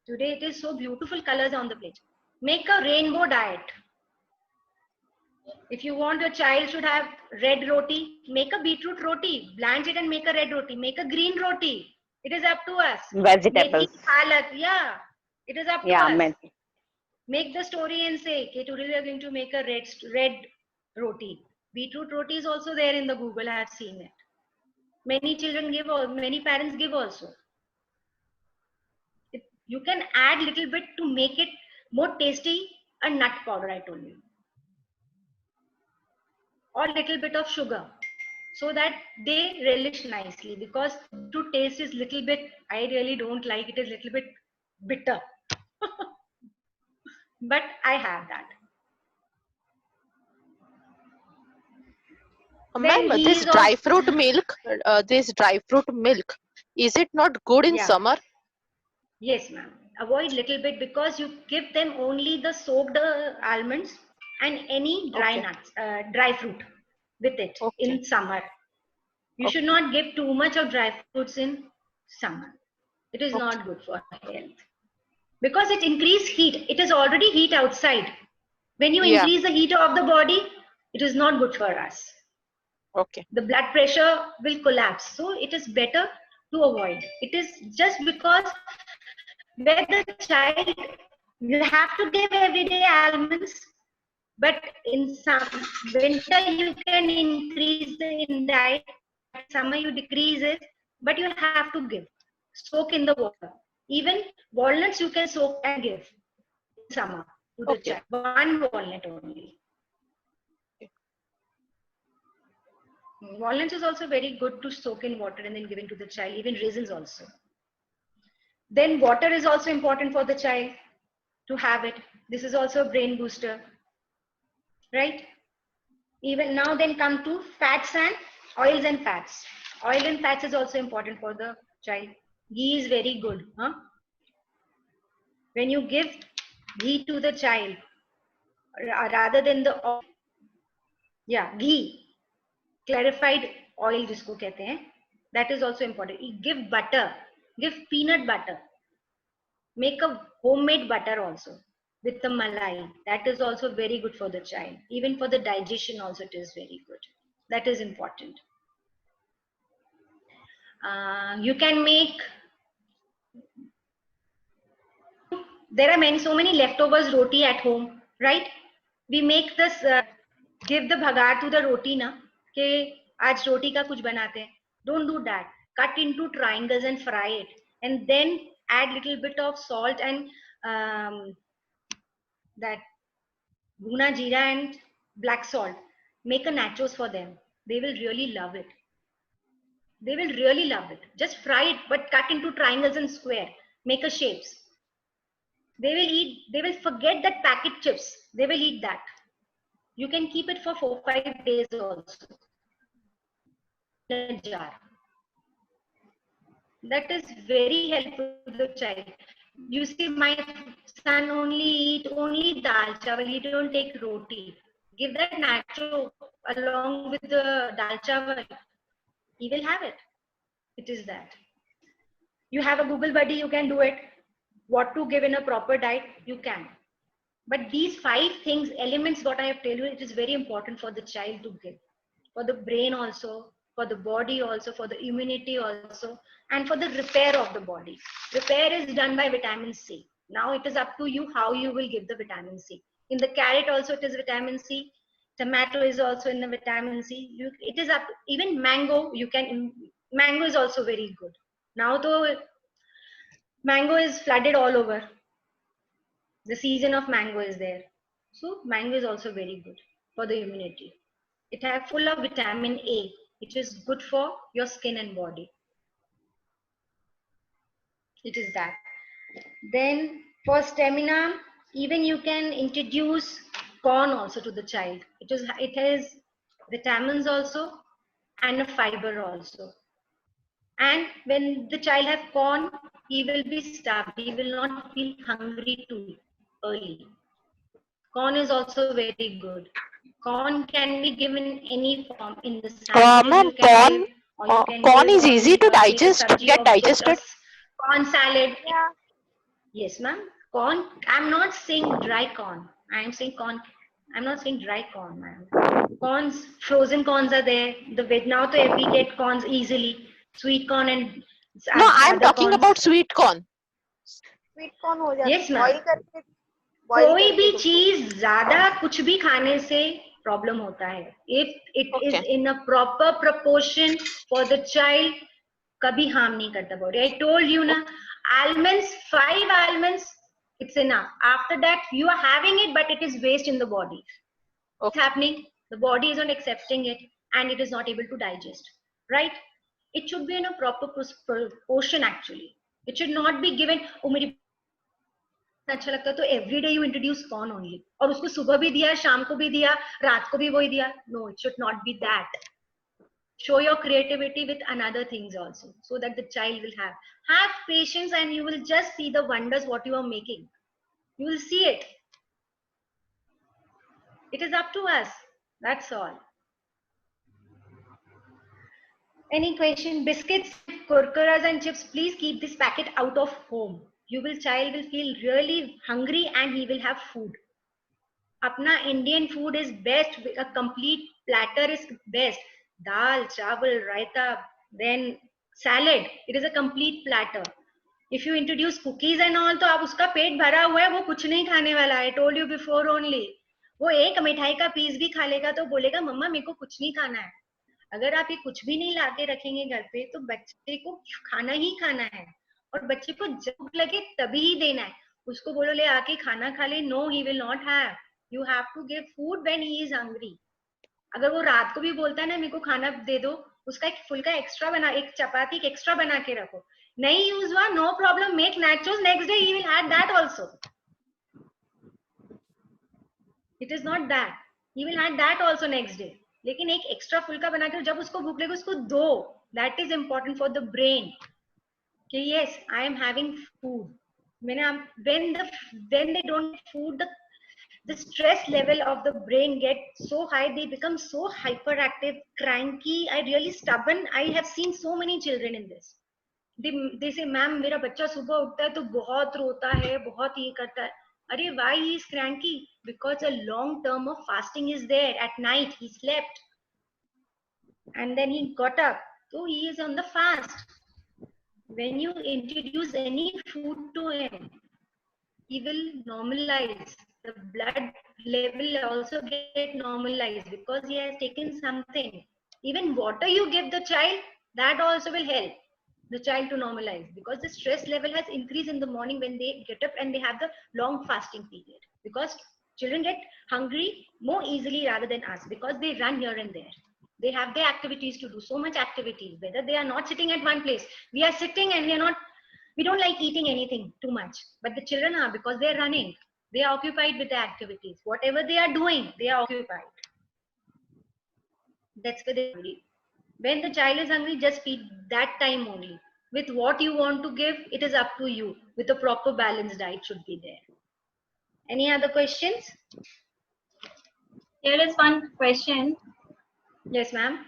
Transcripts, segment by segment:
Today it is so beautiful colors on the plate. Make a rainbow diet. If you want your child should have red roti, make a beetroot roti. Blanch it and make a red roti. Make a green roti. It is up to us. Methi, Vegetables. palak, yeah. It is up to Yeah, us. Make the story and say, okay, today we are going to make a red roti. Beetroot roti is also there in the Google. I have seen it. Many children give, or many parents give also. You can add little bit to make it more tasty, a nut powder, I told you, or little bit of sugar, so that they relish nicely. Because to taste is little bit, I really don't like it, is little bit bitter. But I have that. Ma'am, this dry fruit milk, is it not good in summer? Yes, ma'am. Avoid little bit, because you give them only the soaked almonds and any dry nuts, dry fruit with it in summer. You should not give too much of dry fruits in summer. It is not good for health, because it increases heat. It is already heat outside. When you increase the heat of the body, it is not good for us. The blood pressure will collapse. So it is better to avoid. It is just because where the child, you have to give everyday almonds, but in some winter you can increase the in diet, but summer you decrease it, but you have to give. Soak in the water. Even walnuts you can soak and give in summer to the child. One walnut only. Walnuts is also very good to soak in water and then giving to the child, even raisins also. Then water is also important for the child to have it. This is also a brain booster, right? Even now then come to fats and oils and fats. Oil and fats is also important for the child. Ghee is very good. Huh? When you give ghee to the child, rather than the oil, ghee, clarified oil जिसको कहते हैं, that is also important. Give butter, give peanut butter. Make a homemade butter also with the malai. That is also very good for the child. Even for the digestion also it is very good. That is important. You can make, there are so many leftovers roti at home, right? We make this, give the bhagar to the roti na, ke aaj roti ka kuch banate hain. Don't do that. Cut into triangles and fry it. And then add little bit of salt and that bhuna jeera and black salt. Make a nachos for them. They will really love it. They will really love it. Just fry it, but cut into triangles and square. Make a shapes. They will eat, they will forget that packet chips. They will eat that. You can keep it for 4-5 days also. In a jar. That is very helpful to the child. You see, my son only eat only dal chawal. He don't take roti. Give that nacho along with the dal chawal. He will have it. It is that. You have a Google buddy, you can do it. What to give in a proper diet, you can. But these 5 things, elements, what I have told you, it is very important for the child to give. For the brain also, for the body also, for the immunity also, and for the repair of the body. Repair is done by vitamin C. Now it is up to you how you will give the vitamin C. In the carrot also it is vitamin C. Tomato is also in the vitamin C. It is up, even mango, you can, mango is also very good. Now though, mango is flooded all over. The season of mango is there. So mango is also very good for the immunity. It has full of vitamin A, which is good for your skin and body. It is that. Then for stamina, even you can introduce corn also to the child. It has vitamins also and a fiber also. And when the child has corn, he will be starved. He will not feel hungry too early. Corn is also very good. Corn can be given in any form, in the sandwiches Ma'am, corn, you can give, or you can corn give is easy to make a digest, sabji get of digested. corn salad. Yes, ma'am. Corn. I'm not saying dry corn. I'm saying corn. I'm not saying dry corn, ma'am. Corns, frozen corns are there. The veg now, so we get corns easily. Sweet corn and No, I'm other talking corns. about sweet corn. Sweet corn हो जाता Yes, है ma'am. Boil कोई करके भी दो तो। चीज ज्यादा कुछ भी खाने से प्रॉब्लम होता है. If it is Okay. in a proper proportion for the child, कभी harm नहीं करता body. I told you ना, almonds, 5 almonds, it's enough. After that, you are having it, but it is waste in the body. What's happening? The body is not accepting it, and it is not able to digest. Right? It should be in a proper proportion. Actually, it should not be given. Oh, मेरी अच्छा लगता है तो every day you introduce corn only, और उसको सुबह भी दिया, शाम को भी दिया, रात को भी वही दिया. No, it should not be that. Show your creativity with another things also, so that the child will have patience, and you will just see the wonders what you are making. You will see it. It is up to us. That's all. Any question? Biscuits, kurkuras and chips, please keep this packet out of home. Child will feel really hungry and he will have food. Apna Indian food is best. A complete platter is best. Dal, chawal, raita, then salad. It is a complete platter. If you introduce cookies and all, तो आप उसका पेट भरा हुआ है, वो कुछ नहीं खाने वाला. I told you before only. वो एक मिठाई का पीस भी खा लेगा तो बोलेगा मम्मा मेरे को कुछ नहीं खाना है. अगर आप ये कुछ भी नहीं लाके रखेंगे घर पे, तो बच्चे को खाना ही खाना है, और बच्चे को जब लगे तभी ही देना है. उसको बोलो ले आके खाना खा ले. No, he will not have. You have to give food when he is hungry. अगर वो रात को भी बोलता है ना मेरे को खाना दे दो, उसका एक फुल्का एक्स्ट्रा बना, एक चपाती एक्स्ट्रा बना के रखो. नहीं यूज हुआ, no problem, make nachos, next day he will add that also. It is not that. He will add that also next day. लेकिन एक एक्स्ट्रा फुल्का बना के जब उसको भूख लगे उसको दो. That is important for the brain. कि yes, I am having food. When they don't get food, the stress level of the brain gets so high, they become so hyperactive, cranky, I really stubborn. I have seen so many children in this. They say, ma'am, मेरा बच्चा सुबह उठता है तो बहुत रोता है, बहुत ये करता है. अरे why he is cranky? Because a long term of fasting is there. At night he slept and then he got up, so he is on the fast. When you introduce any food to him, he will normalize. The blood level also get normalized because he has taken something. Even water you give the child, that also will help the child to normalize, because the stress level has increased in the morning when they get up and they have the long fasting period. Because children get hungry more easily rather than us, because they run here and there. They have their activities to do, so much activities, whether they are not sitting at one place. We are sitting and we don't like eating anything too much, but the children are, because they are running, they are occupied with the activities. Whatever they are doing, they are occupied. That's where they're hungry. When the child is hungry, just feed that time only. With what you want to give, it is up to you. With a proper balanced diet should be there. Any other questions? Here is one question. Yes, ma'am.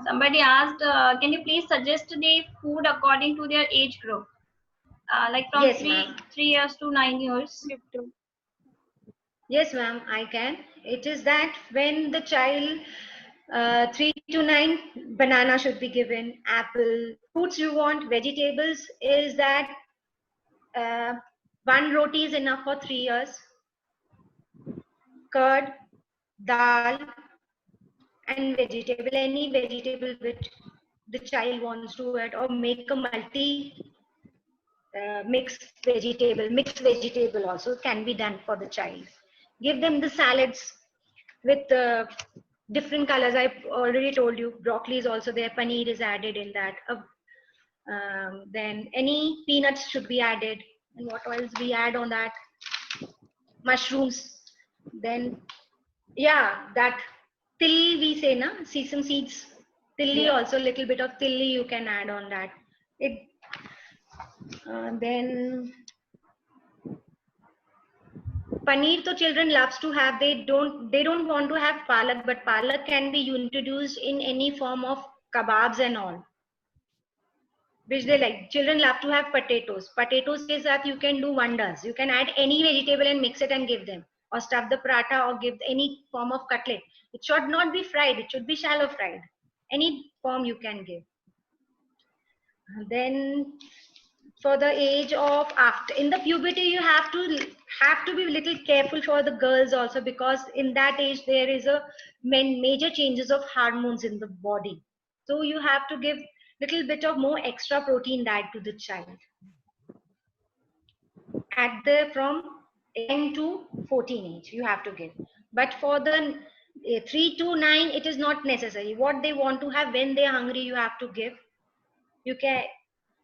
Somebody asked, can you please suggest the food according to their age group? Like from Yes, 3 years to 9 years. Yes, ma'am, I can. It is that when the child 3 to 9, banana should be given, apple. Fruits you want, vegetables is that 1 roti is enough for 3 years. Curd, dal, and vegetable, any vegetable which the child wants to add, or make a mixed vegetable also can be done for the child. Give them the salads with different colors. I've already told you, broccoli is also there, paneer is added in that. Then any peanuts should be added. And what else we add on that? Mushrooms. Then, yeah, that tilli we say, na? Sesame seeds. Tilli also, little bit of tilli you can add on that. Then paneer to children loves to have. They don't want to have palak, but palak can be introduced in any form of kebabs and all. which they like. Children love to have potatoes. Potatoes ke saath you can do wonders. You can add any vegetable and mix it and give them, or stuff the paratha or give any form of cutlet. It should not be fried. It should be shallow fried. Any form you can give. Then for the age of after in the puberty, you have to be a little careful for the girls also, because in that age there is a major changes of hormones in the body. So you have to give little bit of more extra protein diet to the child at the from 10 to 14 age you have to give. But for the 3 to 9 it is not necessary. What they want to have when they are hungry you have to give. You can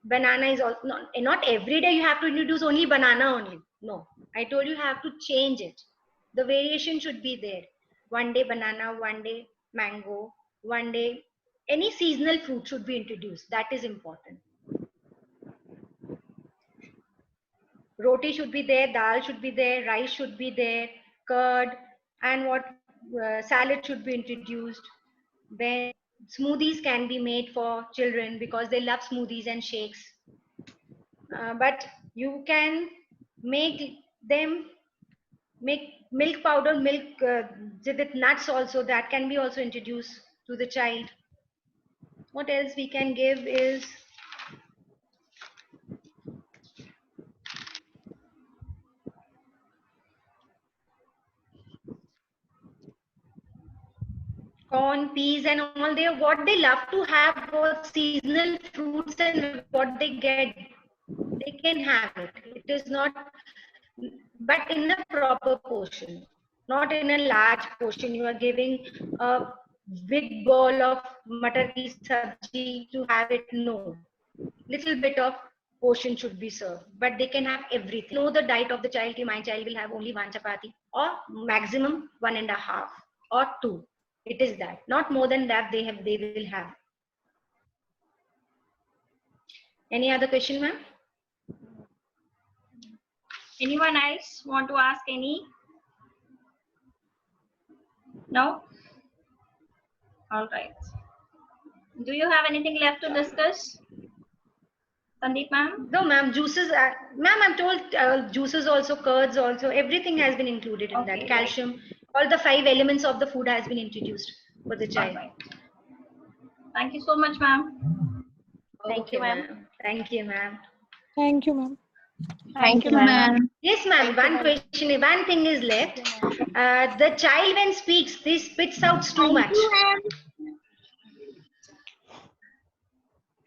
banana is also not every day you have to introduce only banana only. No, I told you have to change it. The variation should be there. One day banana, one day mango, one day any seasonal fruit should be introduced. That is important. Roti should be there, dal should be there, rice should be there, curd, and what salad should be introduced. Then smoothies can be made for children because they love smoothies and shakes. But you can make them make milk powder, milk with nuts also. That can be also introduced to the child. What else we can give is corn, peas, and all. They what they love to have was seasonal fruits, and what they get, they can have it. It is not, but in a proper portion, not in a large portion. You are giving a big bowl of matar ki sabji to have it. No, little bit of portion should be served, but they can have everything. Know the diet of the child. My child will have only one chapati or maximum 1.5 or 2. It is that, not more than that they will have. Any other question, ma'am? Anyone else want to ask any? No? All right. Do you have anything left to discuss? Sandeep ma'am? No, ma'am. Juices, ma'am, I'm told juices also, curds also, everything has been included in that. Calcium, all the 5 elements of the food has been introduced for the child. Right. Thank you so much, ma'am. Thank you, ma'am. Thank you, ma'am. Thank you, ma'am. Thank you, ma'am. Yes, ma'am. One question, one thing is left. The child when speaks, he spits out too much.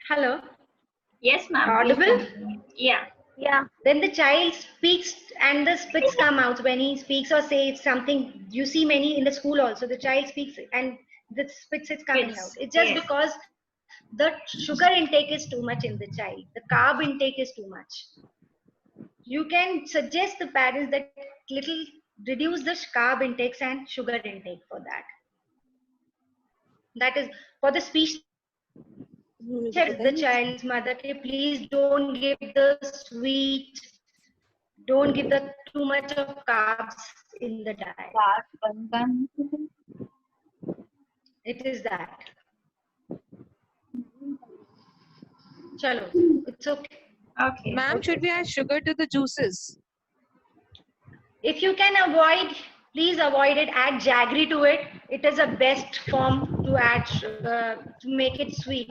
Hello. Yes, ma'am. Audible? Yeah. Yeah. When the child speaks and the spits come out when he speaks or says something, you see many in the school also. The child speaks and the spits is coming out. It's just because the sugar intake is too much in the child. The carb intake is too much. You can suggest the parents that little reduce the carb intakes and sugar intake for that. That is for the speech. Check the child's mother, please don't give the sweet, don't give the too much of carbs in the diet. It is that. Chalo, it's okay. Okay. Ma'am, should we add sugar to the juices? If you can avoid, please avoid it. Add jaggery to it. It is a best form to add to make it sweet.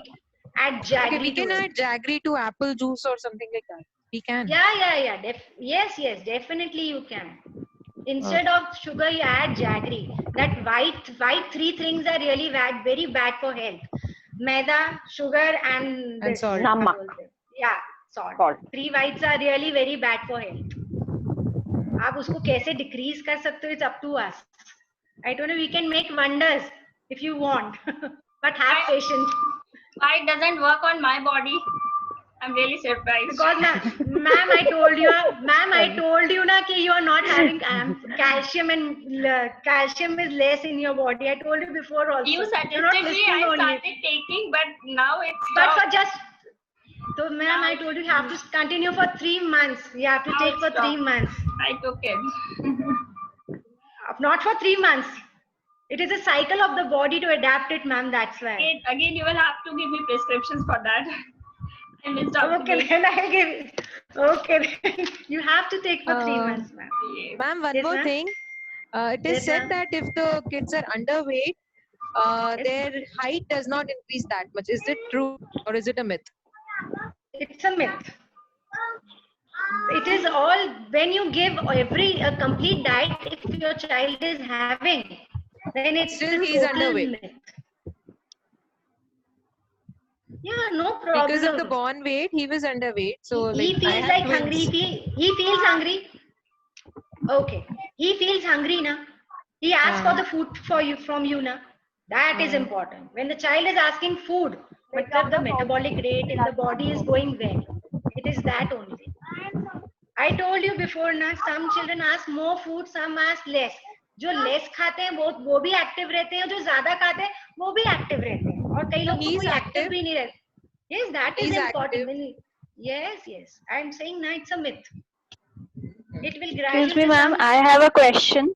Add jaggery. Okay, we can add jaggery to apple juice or something like that. We can. Yeah. Yes, definitely you can. Instead of sugar, you add jaggery. That white 3 things are really bad, very bad for health. Maida, sugar, and salt. Yeah, salt. 3 whites are really very bad for health. आप उसको कैसे decrease कर सकते हो? It's up to us. I don't know. We can make wonders if you want, but have patience. Why it doesn't work on my body? I'm really surprised. Because ma'am, I told you na कि you are not having calcium, and calcium is less in your body. I told you before also. You suggested me, I started taking, but now it's But for just, so ma'am, I told you have to continue for 3 months. You have to take for 3 months. I took it. Not for 3 months. It is a cycle of the body to adapt it, ma'am. That's why. Again, you will have to give me prescriptions for that. I missed out. Okay, then I'll give it. Okay, then. You have to take for 3 months, ma'am. Ma'am, one Yes, more ma'am. thing. It is Yes, said ma'am. that if the kids are underweight, Yes. their height does not increase that much. Is it true or is it a myth? It's a myth. It is all when you give a complete diet. If your child is having, then it's Still, a he is total underweight. myth. Yeah, no Because of the problem. born weight, he was underweight. So, He like, I feels have like twins. hungry. He feels hungry. Okay, he feels hungry now. He asks for the food for you from you now. That is important. When the child is asking food, but the metabolic rate in the body is going well. It is that only. I told you before ना, some children ask more food, some ask less. जो less खाते हैं वो भी active रहते हैं, जो ज़्यादा खाते हैं वो भी active रहते हैं, और कई लोग तो He is कोई active active. भी नहीं रहते. Yes, that is He's important. active. Yes. I am saying now it's a myth. It will Excuse gradually. me, ma'am. I have a question.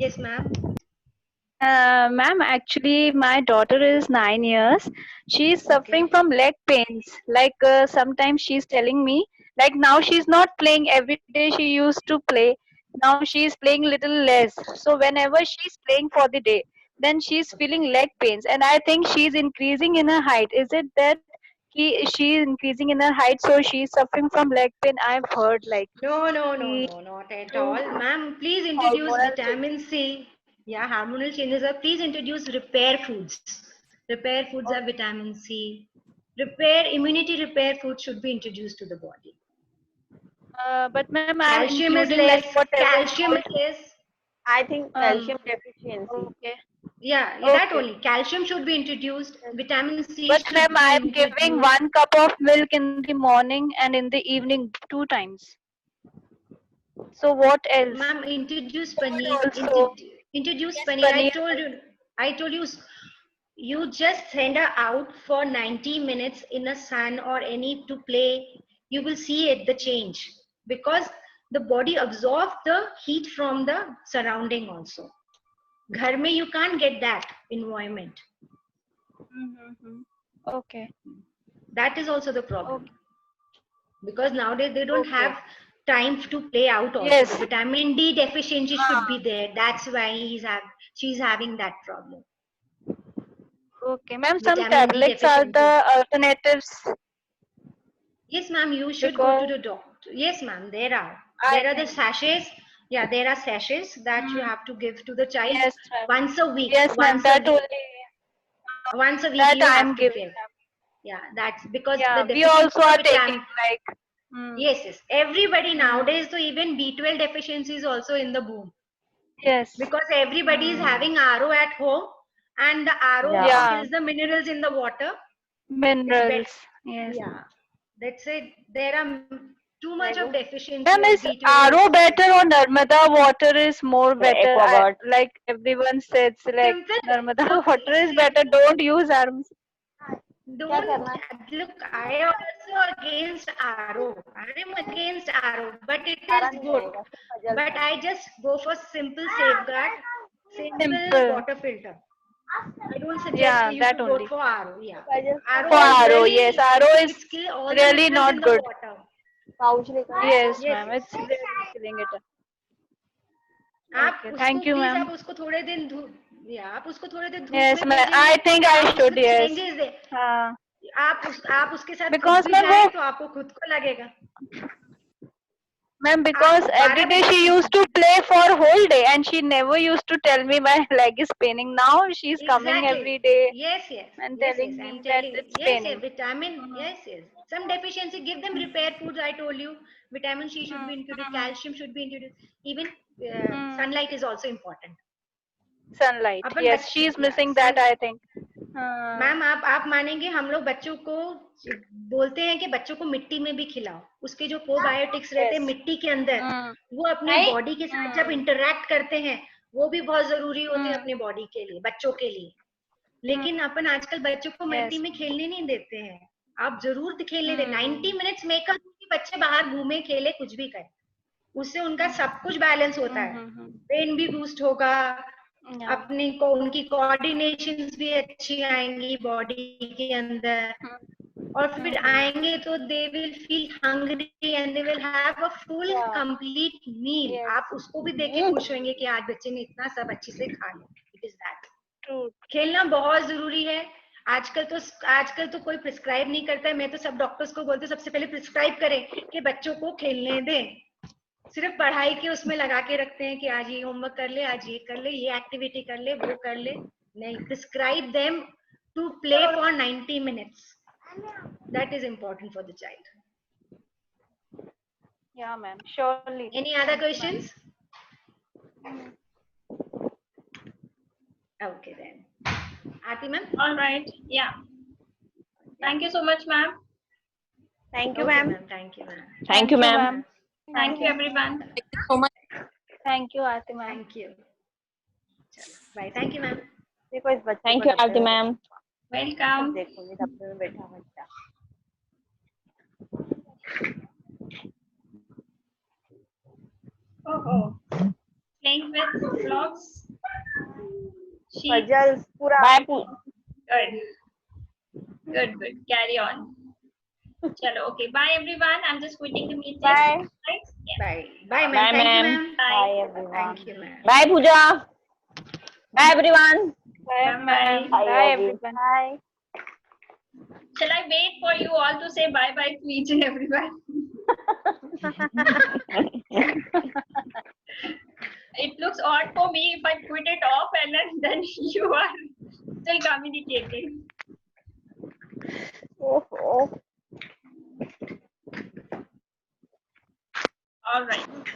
Yes, ma'am. Ma'am, actually, my daughter is 9 years. She is suffering from leg pains. Like sometimes she's telling me, like now she's not playing every day. She used to play. Now she's playing little less. So whenever she's playing for the day, then she's feeling leg pains. And I think she's increasing in her height. Is it that she is increasing in her height, so she's suffering from leg pain? I've heard like. No, she- not at all. Ma'am, please introduce Hormonal vitamin C. Yeah, hormonal changes are. Please introduce repair foods. Repair foods are vitamin C. Immunity repair foods should be introduced to the body. But ma'am, I'm Calcium is including like less. whatever. Calcium is less. I think calcium deficiency. Okay. Yeah, that Okay. only. Calcium should be introduced. Vitamin C But should ma'am, be I'm giving introduced. 1 cup of milk in the morning and in the evening 2 times. So what else? Ma'am, introduce paneer. Also, Introduce yes, paneer. paneer. I told you, you just send her out for 90 minutes in the sun or any to play. You will see it, the change, because the body absorbs the heat from the surrounding also. Ghar mein you can't get that environment. Okay. That is also the problem. Because nowadays they don't have time to play out also. Yes. The vitamin D deficiency should be there. That's why she's having that problem. Okay, ma'am, some Vitamin D tablets are deficiency. the alternatives. Yes, ma'am, you should go to the doctor. Yes, ma'am, there are. There are the sachets. Yeah, there are sachets that you have to give to the child Yes, ma'am. once a week. Yes, ma'am, that only. Once a week That you I'm have to giving. give. Yeah, that's because Yeah, the we deficiency also of are vitamin. taking like. Yes. Everybody nowadays, so even B12 deficiency is also in the boom. Yes. Because everybody is having RO at home, and the RO Yeah. kills the minerals in the water. Minerals. Yes. Yeah, that's it. There are too much of deficiency Ma'am, of is B12. RO better or Narmada water is more better? Aquaguard. Like everyone says, like Simple. Narmada water is better. Don't use RO. Don't look. I also against RO. I am against RO, but it is good. But I just go for simple safeguard, simple water filter. I don't suggest Yeah, you that to only. go for RO. Yeah, For is RO, really, yes, RO is it's kill all the really minerals not in the good. water. Pouch लेकर Yes, Yes, ma'am, yes. it's really killing it. आप Okay, उसको thank you, please ma'am. आप उसको थोड़े दिन आप उसको थोड़े दिन धूप Yes, में ma'am. भेजेंगे, I think I आप should. उसको Yes. changes दे, हाँ. आप उसके साथ Because खुद भी ma'am, जाएं वो- तो आपको खुद को लगेगा. Ma'am, because आप every 12 day बजे she used to play for whole day and she never used to tell me my leg is paining. Now she's coming Exactly. every day Yes. and Yes. telling I'm me that telling. it's Yes. paining. Vitamin. Yes. Some deficiency. Give them repair foods. I told you. Vitamin C should be introduced. Calcium should be introduced. Even sunlight is also important. Sunlight. Upon Yes, बच- she's yeah, missing that, I think. Ma'am आप मानेंगे हम लोग बच्चों को बोलते हैं कि बच्चों को मिट्टी में भी खिलाओ. उसके जो प्रोबायोटिक्स रहते हैं मिट्टी के अंदर, वो अपने बॉडी के साथ जब इंटरैक्ट करते हैं वो भी बहुत जरूरी होते हैं अपने बॉडी के लिए, बच्चों के लिए. लेकिन अपन आजकल बच्चों को मिट्टी में खेलने नहीं देते हैं. आप जरूर खेलने दें. 90 मिनट्स मेकअप कि बच्चे बाहर घूमे, खेले, कुछ भी करें. उससे उनका सब कुछ बैलेंस होता है. ब्रेन भी बूस्ट होगा, उनकी कोऑर्डिनेशंस भी अच्छी आएंगी बॉडी के अंदर. और फिर आएंगे तो they will feel hungry and they will have a full Yeah. Complete meal. Yes. आप उसको भी देख के खुश होंगे कि आज बच्चे ने इतना सब अच्छे से खा लिया. It is that. True. खेलना बहुत जरूरी है. आजकल तो कोई प्रिस्क्राइब नहीं करता है. मैं तो सब डॉक्टर्स को बोलती हूँ सबसे पहले प्रिस्क्राइब करें कि बच्चों को खेलने दें. सिर्फ पढ़ाई के उसमें लगा के रखते हैं कि आज ये होमवर्क कर ले, आज ये कर ले, ये एक्टिविटी कर ले, वो कर ले. नहीं, prescribe them to play for 90 minutes. That is important for the child. Yeah, ma'am. Surely. Any other questions? Okay then. Aarti ma'am? All right. Yeah. Thank you so much, ma'am. Thank you, Okay, ma'am. Thank you ma'am. Thank you, ma'am. Thank you, everyone. Thank you so much. Thank you, Aarti ma'am. Thank you. Bye. Thank you ma'am. देखो इस बच्चे Thank को you, डब्बे Aarti में ma'am. Welcome. देखो ये डब्बे में बैठा बच्चा. Oh. Playing with blocks. Sheep. Puzzles पूरा. Bye, Poo. Good. Carry on. Chalo, okay. Bye, everyone. I'm just quitting the meeting. Bye. Right? Yeah. Bye. Bye ma'am. Bye, Thank ma'am. you ma'am. Bye everyone. Thank you ma'am. Bye, Pooja. Bye, everyone. Bye, ma'am. Bye, Bye, Abhi. everyone. Bye. Shall I wait for you all to say bye-bye to each and everyone? It looks odd for me if I quit it off and then you are still communicating. Oh. All right.